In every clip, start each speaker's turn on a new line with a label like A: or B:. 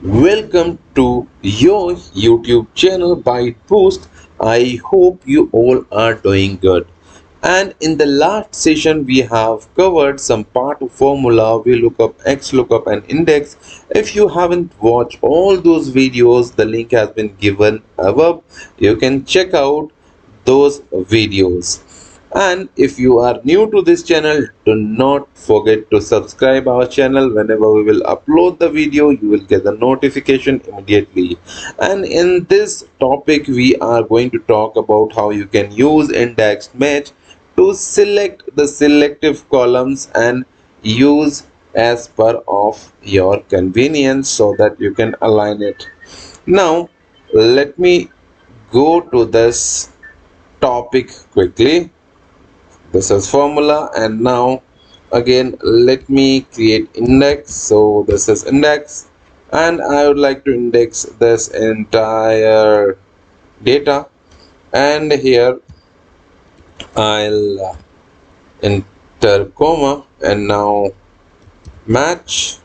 A: Welcome to your YouTube channel by Boost. I hope you all are doing good. And in the last session, we have covered some part of formula, VLOOKUP, XLOOKUP, and index. If you haven't watched all those videos, the link has been given above. You can check out those videos. And if you are new to this channel, do not forget to subscribe our channel. Whenever we will upload the video, you will get the notification immediately. And in this topic, we are going to talk about how you can use indexed match to select the selective columns and use as per of your convenience so that you can align it. Now, let me go to this topic quickly. This is formula, and now again let me create index. So this is index, and I would like to index this entire data, and here I'll enter comma and now match,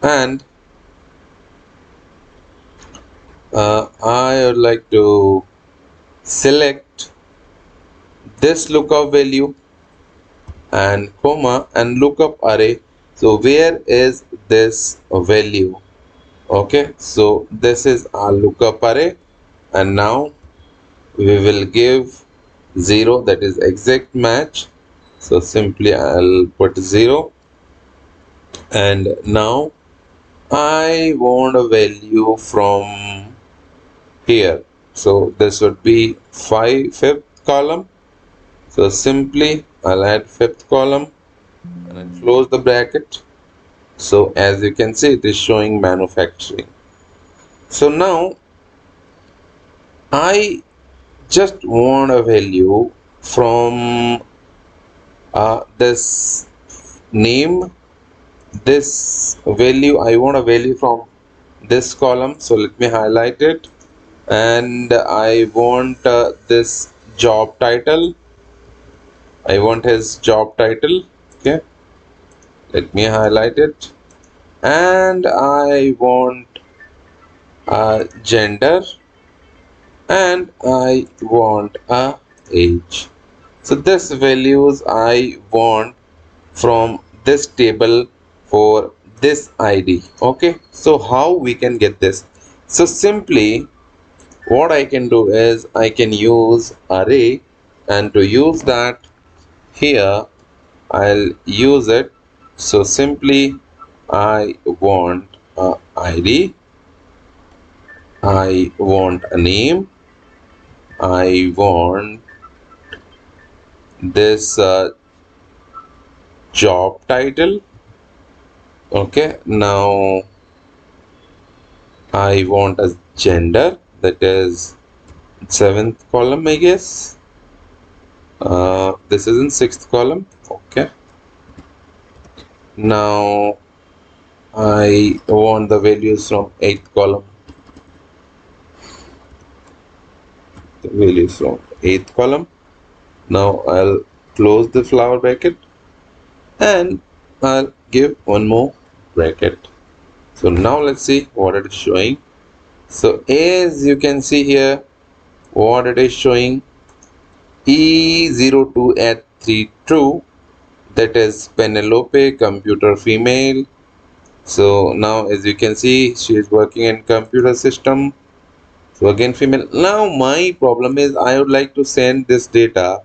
A: and I would like to select this lookup value and comma and lookup array. So where is this value? Okay, so this is our lookup array, and now we will give 0, that is exact match. So simply I'll put 0, and now I want a value from here. So this would be fifth column. So simply I'll add fifth column and I close the bracket. So as you can see, it is showing manufacturing. So now I just want a value from this name, this value. I want a value from this column. So let me highlight it, and I want this job title. I want his job title. Okay, let me highlight it, and I want gender, and I want a age. So this values I want from this table for this ID. Okay, so how we can get this? So simply what I can do is I can use array, and to use that here I'll use it. So simply I want a ID, I want a name, I want this job title. Okay, now I want a gender, that is seventh column, I guess. This is in sixth column. Okay, now I want the values from eighth column, the values from eighth column. Now I'll close the flower bracket, and I'll give one more bracket. So now let's see what it is showing. So as you can see here, what it is showing, E02 at 3 true, that is Penelope, computer female. So now as you can see, she is working in computer system. So again female. Now my problem is I would like to send this data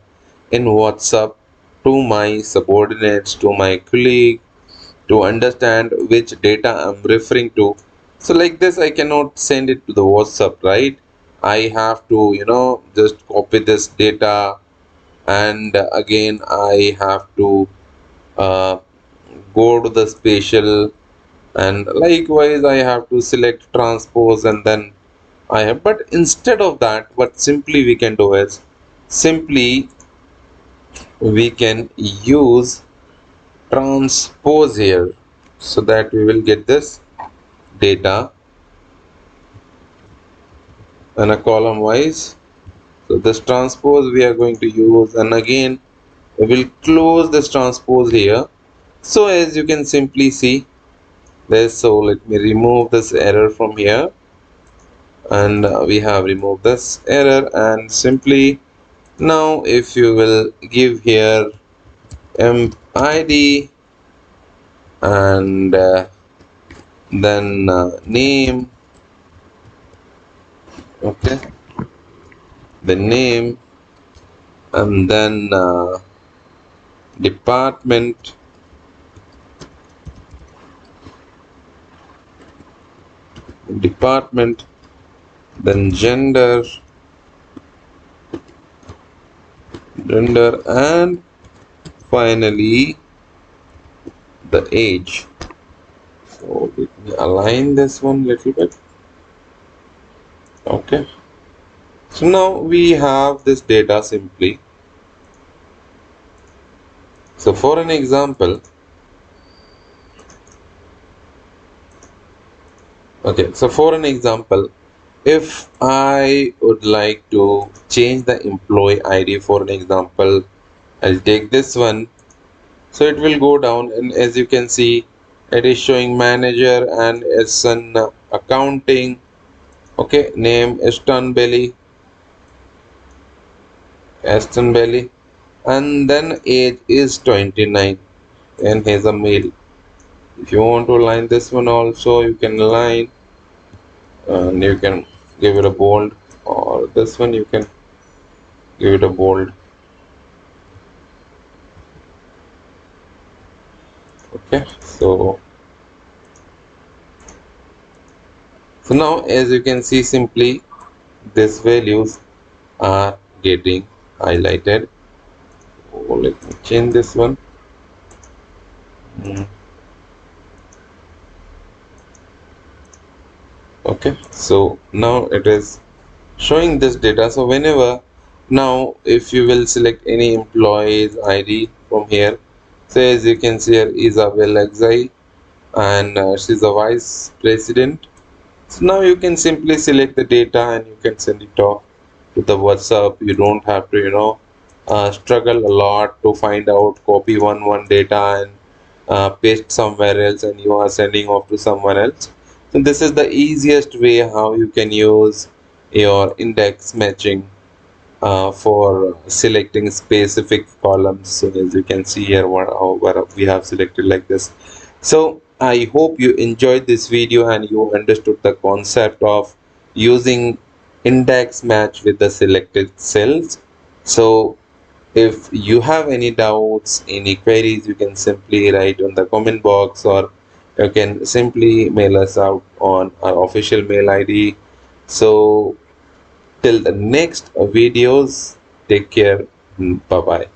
A: in WhatsApp to my subordinates, to my colleague, to understand which data I'm referring to. So like this I cannot send it to the WhatsApp, right? I have to just copy this data, and again I have to uh, go to the spatial, and likewise I have to select transpose, and then I have, but instead of that, what simply we can do is simply we can use transpose here, so that we will get this data in a column wise. So this transpose we are going to use, and again we will close this transpose here. So as you can simply see, this. So let me remove this error from here, and we have removed this error. And simply now if you will give here id and then name, okay, the name, and then department, department, then gender, and finally the age. So let me align this one little bit. Okay, so now we have this data simply. So for an example, okay, so for an example, if I would like to change the employee ID, for an example, I'll take this one. So it will go down, and as you can see, it is showing manager and it's an accounting. Okay, name Aston Belly, and then age is 29, and he's a male. If you want to align this one also, you can align, and you can give it a bold, or this one you can give it a bold. Okay, so now as you can see, simply these values are getting highlighted. Oh, let me change this one. Okay, so now it is showing this data. So whenever, now if you will select any employee's ID from here, so as you can see here, Isabel Exai, and she's a vice president. So now you can simply select the data and you can send it off to the WhatsApp. You don't have to, struggle a lot to find out, copy one data and paste somewhere else, and you are sending off to someone else. So this is the easiest way how you can use your index matching for selecting specific columns. So as you can see here, what we have selected like this. So I hope you enjoyed this video and you understood the concept of using index match with the selected cells. So if you have any doubts, any queries, you can simply write on the comment box, or you can simply mail us out on our official mail ID. So till the next videos, take care. Bye bye.